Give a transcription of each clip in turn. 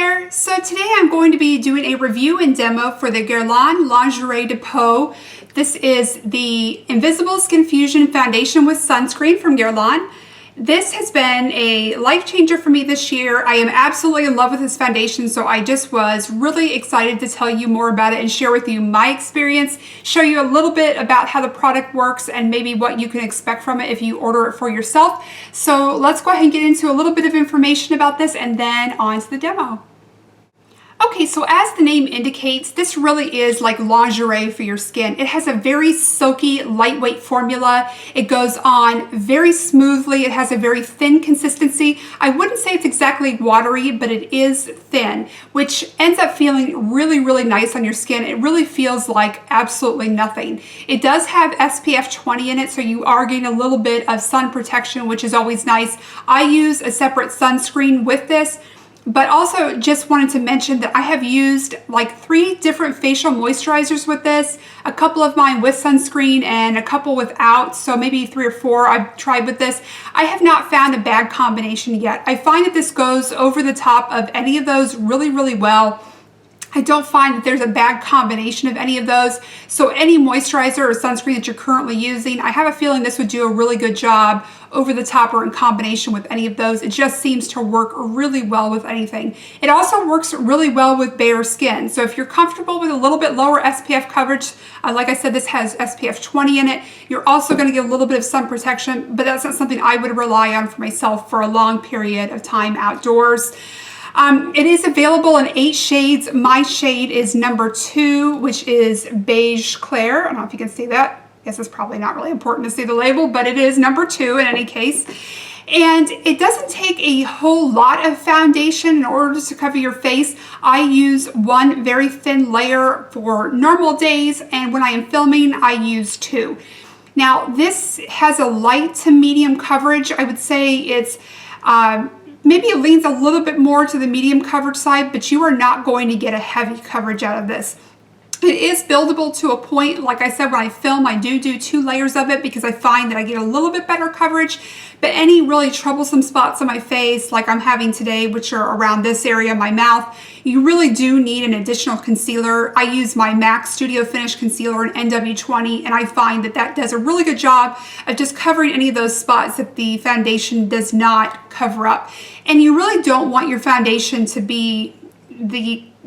there! So today I'm going to be doing a review and demo for the Guerlain Lingerie de Peau. This is the Invisible Skin Fusion Foundation with Sunscreen from Guerlain. This has been a life changer for me this year. I am absolutely in love with this foundation, so I just was really excited to tell you more about it and share with you my experience, show you a little bit about how the product works and maybe what you can expect from it if you order it for yourself. So let's go ahead and get into a little bit of information about this and then on to the demo. Okay, so as the name indicates, this really is like lingerie for your skin. It has a very silky, lightweight formula. It goes on very smoothly. It has a very thin consistency. I wouldn't say it's exactly watery, but it is thin, which ends up feeling really, really nice on your skin. It really feels like absolutely nothing. It does have SPF 20 in it, so you are getting a little bit of sun protection, which is always nice. I use a separate sunscreen with this. But also just wanted to mention that I have used like 3 different facial moisturizers with this, a couple of mine with sunscreen and a couple without, so maybe 3 or 4 I've tried with this. I have not found a bad combination yet. I find that this goes over the top of any of those really, really well. I don't find that there's a bad combination of any of those. So any moisturizer or sunscreen that you're currently using, I have a feeling this would do a really good job over the top or in combination with any of those. It just seems to work really well with anything. It also works really well with bare skin. So if you're comfortable with a little bit lower SPF coverage, like I said, this has SPF 20 in it. You're also going to get a little bit of sun protection, but that's not something I would rely on for myself for a long period of time outdoors. It is available in 8 shades. My shade is number 2, which is beige clair. I don't know if you can see that. I guess it's probably not really important to see the label, but it is number 2 in any case. And it doesn't take a whole lot of foundation in order to cover your face. I use one very thin layer for normal days, and when I am filming, I use 2. Now, this has a light to medium coverage. I would say it's maybe it leans a little bit more to the medium coverage side, but you are not going to get a heavy coverage out of this. It is buildable to a point. Like I said, when I film, I do 2 layers of it because I find that I get a little bit better coverage. But any really troublesome spots on my face, like I'm having today, which are around this area, my mouth, you really do need an additional concealer. I use my MAC Studio Finish Concealer in NW20, and I find that that does a really good job of just covering any of those spots that the foundation does not cover up. And you really don't want your foundation to be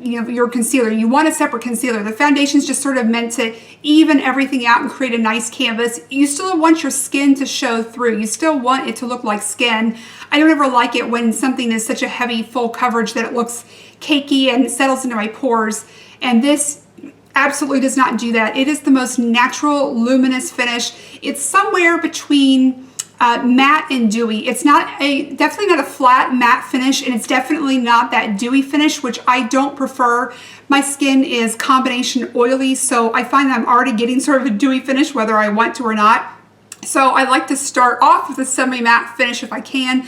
your concealer. You want a separate concealer. The foundation is just sort of meant to even everything out and create a nice canvas. You still want your skin to show through. You still want it to look like skin. I don't ever like it when something is such a heavy full coverage that it looks cakey and settles into my pores. And this absolutely does not do that. It is the most natural, luminous finish. It's somewhere between matte and dewy. It's definitely not a flat matte finish, and it's definitely not that dewy finish, which I don't prefer. My skin is combination oily, so I find that I'm already getting sort of a dewy finish whether I want to or not. So I like to start off with a semi-matte finish if I can.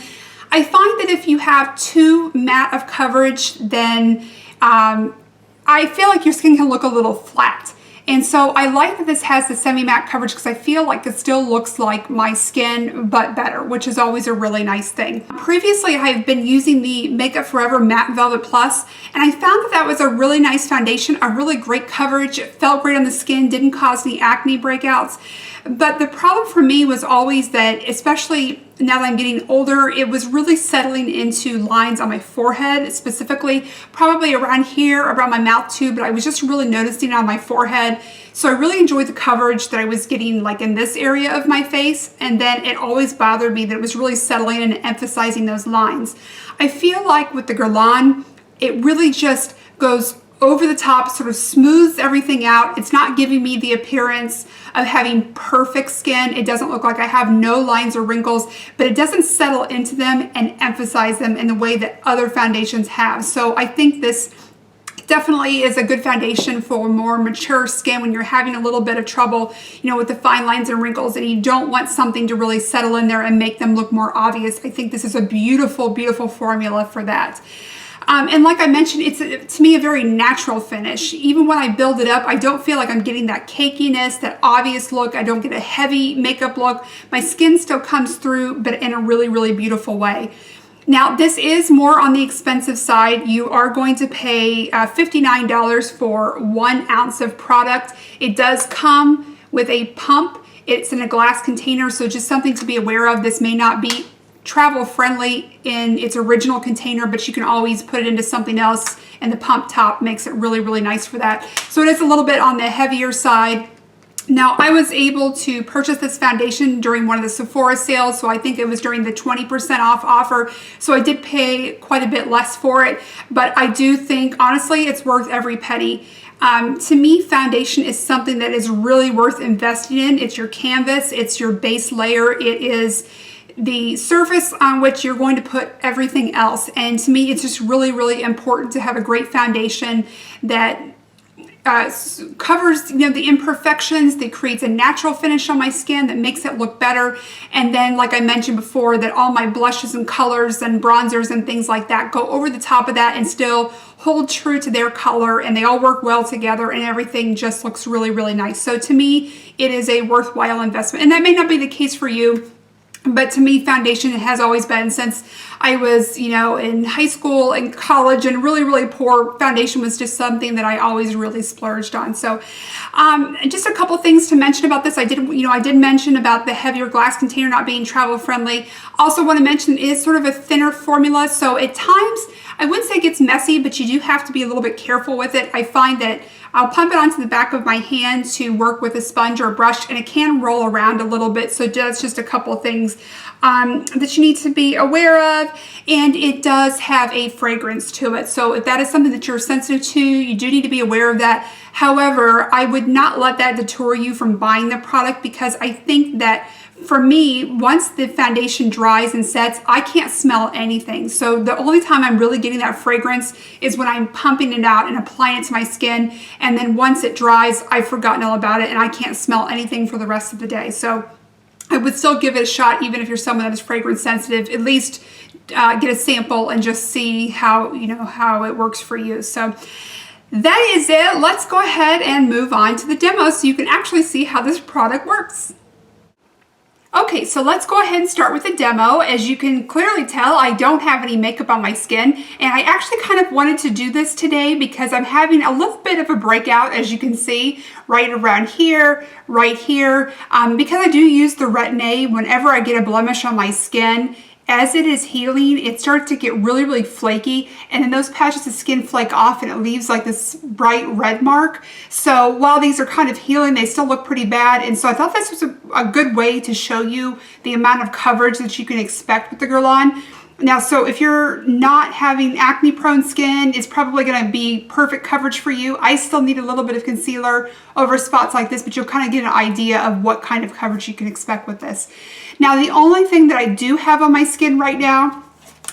I find that if you have too matte of coverage, then I feel like your skin can look a little flat. And so I like that this has the semi-matte coverage because I feel like it still looks like my skin, but better, which is always a really nice thing. Previously, I've been using the Makeup Forever Matte Velvet Plus, and I found that that was a really nice foundation, a really great coverage. It felt great on the skin, didn't cause any acne breakouts. But the problem for me was always that, especially now that I'm getting older, it was really settling into lines on my forehead, specifically probably around here, around my mouth too, but I was just really noticing it on my forehead. So I really enjoyed the coverage that I was getting like in this area of my face, and then it always bothered me that it was really settling and emphasizing those lines. I feel like with the Guerlain, it really just goes over the top, sort of smooths everything out. It's not giving me the appearance of having perfect skin. It doesn't look like I have no lines or wrinkles, but it doesn't settle into them and emphasize them in the way that other foundations have. So I think this definitely is a good foundation for more mature skin when you're having a little bit of trouble, with the fine lines and wrinkles, and you don't want something to really settle in there and make them look more obvious. I think this is a beautiful, beautiful formula for that. And like I mentioned, it's to me a very natural finish. Even when I build it up, I don't feel like I'm getting that cakiness, that obvious look. I don't get a heavy makeup look. My skin still comes through, but in a really, really beautiful way. Now, this is more on the expensive side. You are going to pay $59 for 1 ounce of product. It does come with a pump. It's in a glass container, so just something to be aware of. This may not be travel friendly in its original container, but you can always put it into something else, and the pump top makes it really, really nice for that. So it is a little bit on the heavier side. Now, I was able to purchase this foundation during one of the Sephora sales, so I think it was during the 20% off offer, so I did pay quite a bit less for it, but I do think, honestly, it's worth every penny. To me, foundation is something that is really worth investing in. It's your canvas, it's your base layer, it is the surface on which you're going to put everything else, and to me, it's just really, really important to have a great foundation that covers, you know, the imperfections, that creates a natural finish on my skin that makes it look better. And then, like I mentioned before, that all my blushes and colors and bronzers and things like that go over the top of that and still hold true to their color, and they all work well together, and everything just looks really, really nice. So to me, it is a worthwhile investment, and that may not be the case for you. But to me, foundation has always been, since I was, you know, in high school and college and really, really poor, foundation was just something that I always really splurged on. So just a couple things to mention about this. I did mention about the heavier glass container not being travel friendly. Also want to mention it is sort of a thinner formula. So at times, I wouldn't say it gets messy, but you do have to be a little bit careful with it. I find that I'll pump it onto the back of my hand to work with a sponge or a brush, and it can roll around a little bit. So that's just a couple of things that you need to be aware of. And it does have a fragrance to it. So if that is something that you're sensitive to, you do need to be aware of that. However, I would not let that deter you from buying the product, because I think that for me, once the foundation dries and sets, I can't smell anything. So the only time I'm really getting that fragrance is when I'm pumping it out and applying it to my skin. And then once it dries, I've forgotten all about it and I can't smell anything for the rest of the day. So I would still give it a shot, even if you're someone that is fragrance sensitive. At least get a sample and just see how, you know, how it works for you. So that is it. Let's go ahead and move on to the demo so you can actually see how this product works. Okay, so let's go ahead and start with the demo. As you can clearly tell, I don't have any makeup on my skin, and I actually kind of wanted to do this today because I'm having a little bit of a breakout, as you can see, right around here, right here. Because I do use the Retin-A whenever I get a blemish on my skin. As it is healing, it starts to get really, really flaky, and then those patches of skin flake off and it leaves like this bright red mark. So while these are kind of healing, they still look pretty bad, and so I thought this was a good way to show you the amount of coverage that you can expect with the Guerlain. Now, so if you're not having acne prone skin, it's probably going to be perfect coverage for you. I still need a little bit of concealer over spots like this, but you'll kind of get an idea of what kind of coverage you can expect with this. Now, the only thing that I do have on my skin right now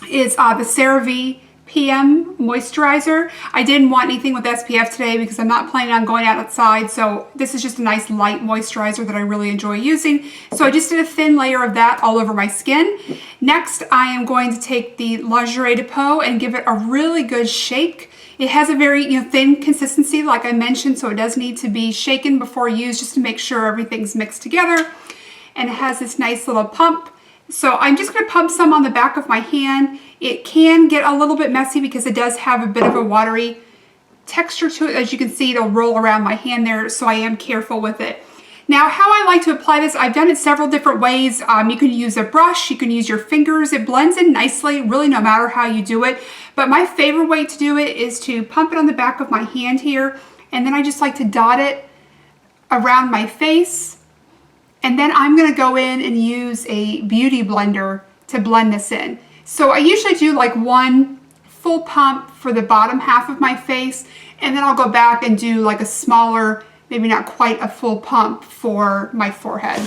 is the CeraVe PM moisturizer. I didn't want anything with SPF today because I'm not planning on going outside, so this is just a nice light moisturizer that I really enjoy using. So I just did a thin layer of that all over my skin. Next, I am going to take the Lingerie de Peau and give it a really good shake. It has a very thin consistency, like I mentioned, so it does need to be shaken before used just to make sure everything's mixed together. And it has this nice little pump. So I'm just going to pump some on the back of my hand. It can get a little bit messy because it does have a bit of a watery texture to it. As you can see, it'll roll around my hand there, so I am careful with it. Now, how I like to apply this, I've done it several different ways. You can use a brush, you can use your fingers. It blends in nicely, really no matter how you do it. But my favorite way to do it is to pump it on the back of my hand here, and then I just like to dot it around my face. And then I'm going to go in and use a beauty blender to blend this in. So I usually do like one full pump for the bottom half of my face, and then I'll go back and do like a smaller, maybe not quite a full pump for my forehead.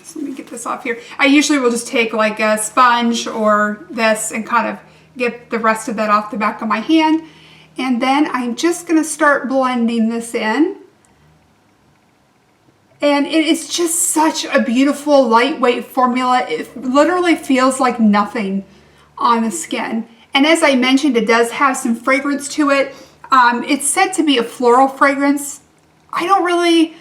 So let me get this off here. I usually will just take like a sponge or this and kind of get the rest of that off the back of my hand. And then I'm just going to start blending this in. And it is just such a beautiful, lightweight formula. It literally feels like nothing on the skin. And as I mentioned, it does have some fragrance to it. It's said to be a floral fragrance. I don't really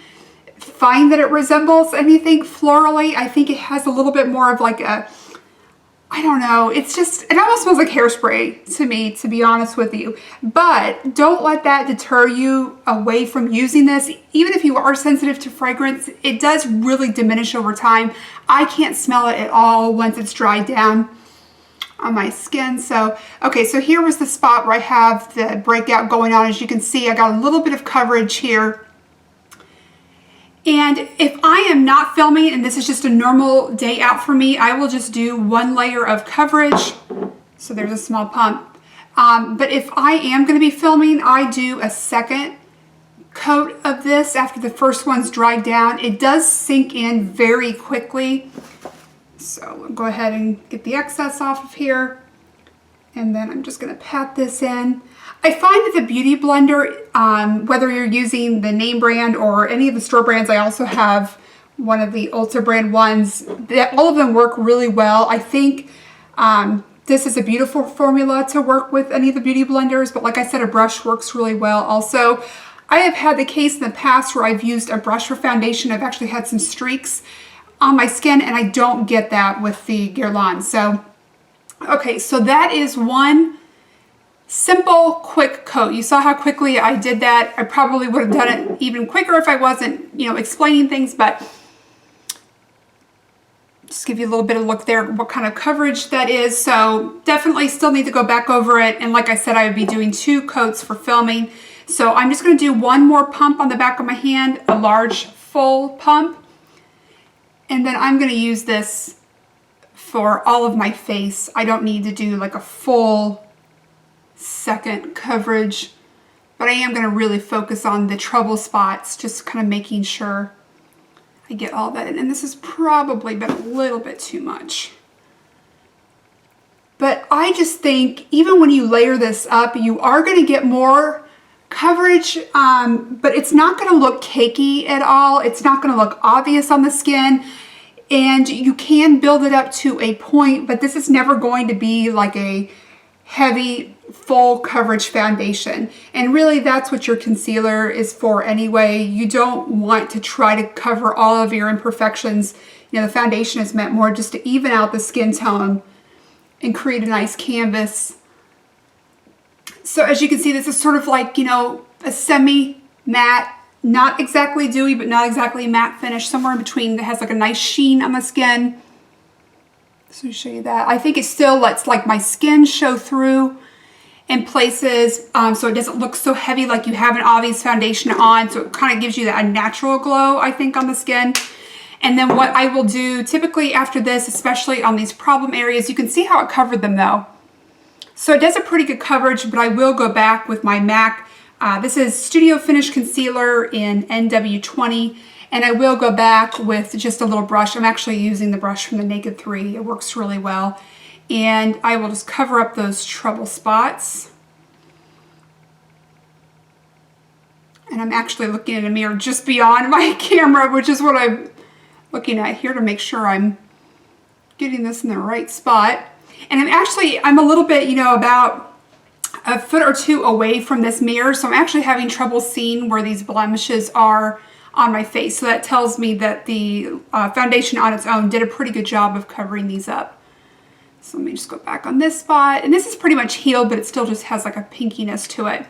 find that it resembles anything florally. I think it has a little bit more of like a I don't know, it's just, it almost smells like hairspray to me, to be honest with you. But don't let that deter you away from using this. Even if you are sensitive to fragrance, it does really diminish over time. I can't smell it at all once it's dried down on my skin. So, okay, so here was the spot where I have the breakout going on. As you can see, I got a little bit of coverage here. And if I am not filming and this is just a normal day out for me, I will just do one layer of coverage. So there's a small pump. But if I am going to be filming, I do a second coat of this after the first one's dried down. It does sink in very quickly. So we'll go ahead and get the excess off of here. And then I'm just going to pat this in. I find that the Beauty Blender, whether you're using the name brand or any of the store brands, I also have one of the Ulta brand ones, that all of them work really well. I think this is a beautiful formula to work with any of the Beauty Blenders, but like I said, a brush works really well also. I have had the case in the past where I've used a brush for foundation. I've actually had some streaks on my skin, and I don't get that with the Guerlain. So, okay, so that is one simple, quick coat. You saw how quickly I did that. I probably would have done it even quicker if I wasn't, you know, explaining things, but just give you a little bit of look there, what kind of coverage that is. So definitely still need to go back over it. And like I said, I would be doing 2 coats for filming. So I'm just going to do one more pump on the back of my hand, a large full pump. And then I'm going to use this for all of my face. I don't need to do like a full second coverage, but I am going to really focus on the trouble spots, just kind of making sure I get all that in. And this has probably been a little bit too much. But I just think even when you layer this up, you are going to get more coverage, but it's not going to look cakey at all. It's not going to look obvious on the skin. And you can build it up to a point, but this is never going to be like a heavy full coverage foundation. And really that's what your concealer is for anyway. You don't want to try to cover all of your imperfections. You know, the foundation is meant more just to even out the skin tone and create a nice canvas. So as you can see, this is sort of like, you know, a semi-matte, not exactly dewy, but not exactly matte finish, somewhere in between that has like a nice sheen on the skin. So show you that. I think it still lets like my skin show through in places, so it doesn't look so heavy like you have an obvious foundation on. So it kind of gives you that natural glow, I think, on the skin. And then what I will do typically after this, especially on these problem areas, you can see how it covered them though. So it does a pretty good coverage, but I will go back with my MAC. This is Studio Finish Concealer in NW20. And I will go back with just a little brush. I'm actually using the brush from the Naked 3. It works really well. And I will just cover up those trouble spots. And I'm actually looking in a mirror just beyond my camera, which is what I'm looking at here to make sure I'm getting this in the right spot. And I'm a little bit, you know, about a foot or 2 away from this mirror. So I'm actually having trouble seeing where these blemishes are on my face. So that tells me that the foundation on its own did a pretty good job of covering these up. So let me just go back on this spot. And this is pretty much healed, but it still just has like a pinkiness to it.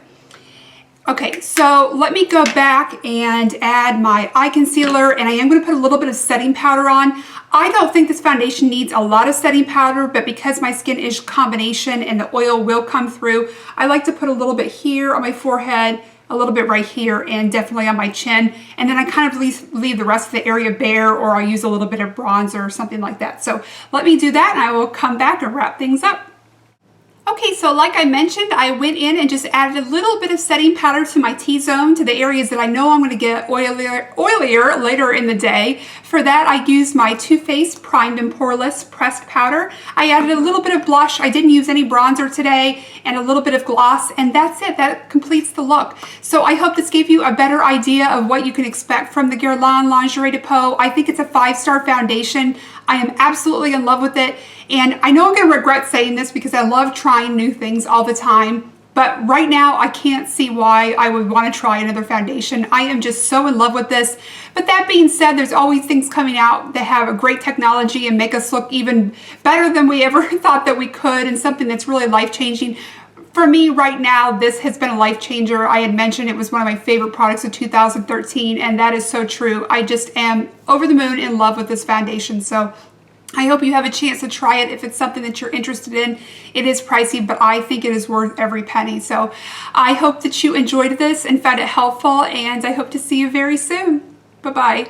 Okay, so let me go back and add my eye concealer, and I am going to put a little bit of setting powder on. I don't think this foundation needs a lot of setting powder, but because my skin is combination and the oil will come through, I like to put a little bit here on my forehead, a little bit right here, and definitely on my chin. And then I kind of leave the rest of the area bare, or I'll use a little bit of bronzer or something like that. So let me do that, and I will come back and wrap things up. Okay, so like I mentioned, I went in and just added a little bit of setting powder to my T-zone, to the areas that I know I'm going to get oilier later in the day. For that, I used my Too Faced Primed and Poreless Pressed Powder. I added a little bit of blush. I didn't use any bronzer today, and a little bit of gloss, and that's it. That completes the look. So I hope this gave you a better idea of what you can expect from the Guerlain Lingerie de Peau. I think it's a 5-star foundation. I am absolutely in love with it. And I know I'm going to regret saying this because I love trying new things all the time, But right now, I can't see why I would want to try another foundation. I am just so in love with this. But that being said, there's always things coming out that have a great technology and make us look even better than we ever thought that we could, and something that's really life-changing. For me right now, this has been a life changer. I had mentioned it was one of my favorite products of 2013, and that is so true. I just am over the moon in love with this foundation. So I hope you have a chance to try it if it's something that you're interested in. It is pricey, but I think it is worth every penny. So I hope that you enjoyed this and found it helpful, and I hope to see you very soon. Bye-bye.